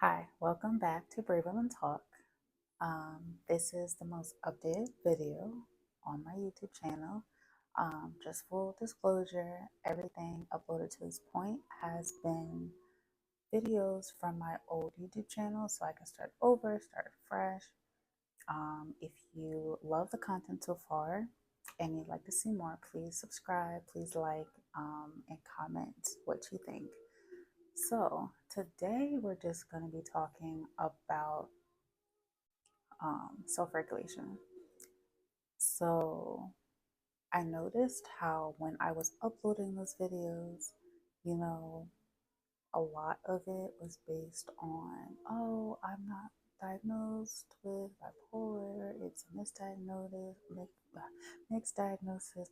Hi, welcome back to Brave Women Talk. This is the most updated video on my YouTube channel. Just full disclosure, everything uploaded to this point has been videos from my old YouTube channel, so I can start over, start fresh. If you love the content so far and you'd like to see more, please subscribe, please like, and comment what you think. So, today we're just going to be talking about self regulation. So, I noticed how when I was uploading those videos, you know, a lot of it was based on, oh, I'm not diagnosed with bipolar, it's a mixed diagnosis,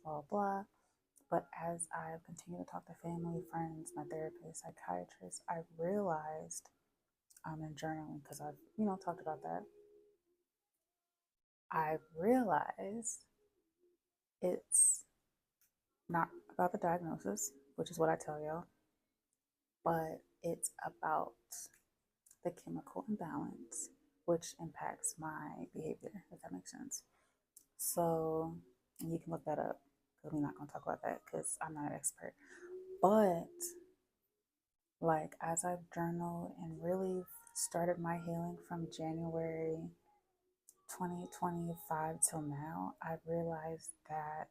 blah, blah, blah. But as I've continued to talk to family, friends, my therapist, psychiatrist, I've realized in journaling, because I've, talked about that, I've realized it's not about the diagnosis, which is what I tell y'all, but it's about the chemical imbalance, which impacts my behavior, if that makes sense. So, and you can look that up because we're not going to talk about that because I'm not an expert. But, like, as I've journaled and really started my healing from January 2025 till now, I've realized that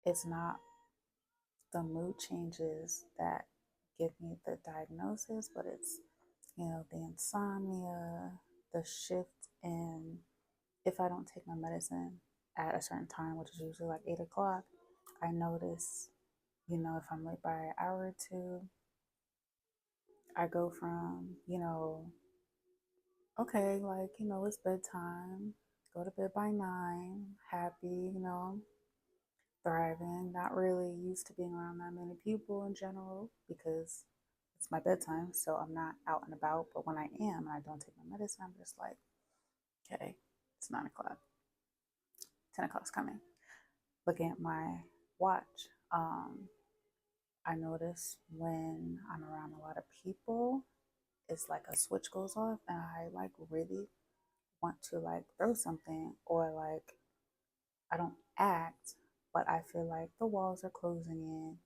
it's not the mood changes that give me the diagnosis, but it's, the insomnia, the shift in if I don't take my medicine at a certain time, which is usually like 8 o'clock, I notice, if I'm late by an hour or two, I go from, okay, like, it's bedtime, go to bed by 9, happy, thriving, not really used to being around that many people in general because it's my bedtime, so I'm not out and about. But when I am and I don't take my medicine, I'm just like, okay, it's 9 o'clock, 10 o'clock's coming. Looking at my watch, I notice when I'm around a lot of people, it's like a switch goes off, and I like really want to like throw something or like I don't act, but I feel like the walls are closing in.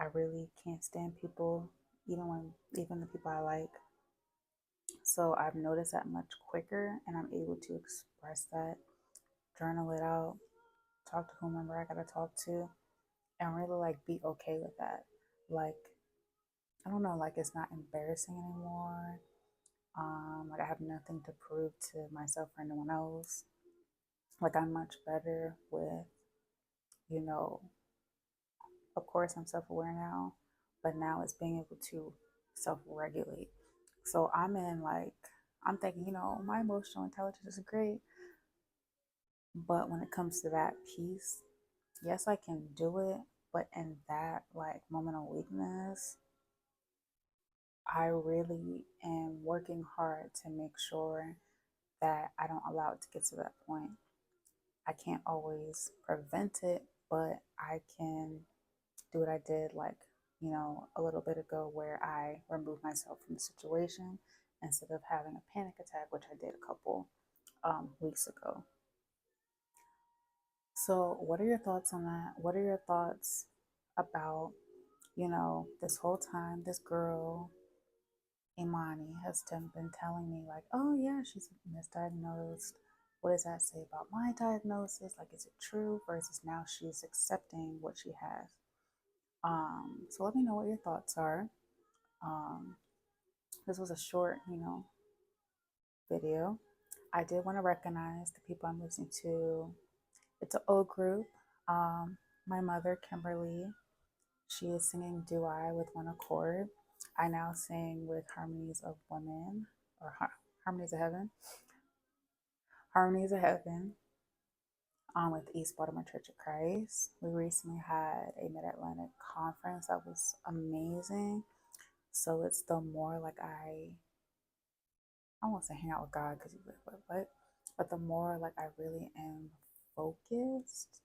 I really can't stand people, even the people I like. So I've noticed that much quicker, and I'm able to express that, journal it out, talk to whomever I gotta talk to, and really like be okay with that. Like, I don't know, like it's not embarrassing anymore. Like I have nothing to prove to myself or anyone else. Like I'm much better with, you know, of course I'm self-aware now, but now it's being able to self-regulate. So I'm thinking, my emotional intelligence is great, but when it comes to that piece, yes, I can do it, but in that like moment of weakness, I really am working hard to make sure that I don't allow it to get to that point. I can't always prevent it, but I can do what I did like, a little bit ago where I removed myself from the situation instead of having a panic attack, which I did a couple weeks ago. So, what are your thoughts on that? What are your thoughts about, this whole time, this girl, Imani, has been telling me, like, oh, yeah, she's misdiagnosed. What does that say about my diagnosis? Like, is it true? Versus now she's accepting what she has. So let me know what your thoughts are. Um, this was a short, video. I did want to recognize the people I'm listening to. It's an old group. My mother, Kimberly, she is singing Do I with one accord. I now sing with Harmonies of Women or Harmonies of Heaven. Harmonies of Heaven with East Baltimore Church of Christ. We recently had a Mid Atlantic conference that was amazing. So it's the more like I won't say hang out with God because but the more like I really am focused,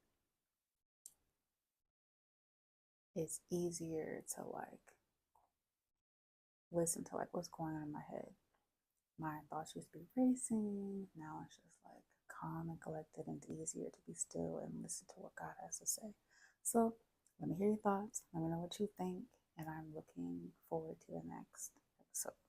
it's easier to like listen to like what's going on in my head. My thoughts used to be racing. Now it's just like calm and collected, and it's easier to be still and listen to what God has to say. So let me hear your thoughts. Let me know what you think. And I'm looking forward to the next episode.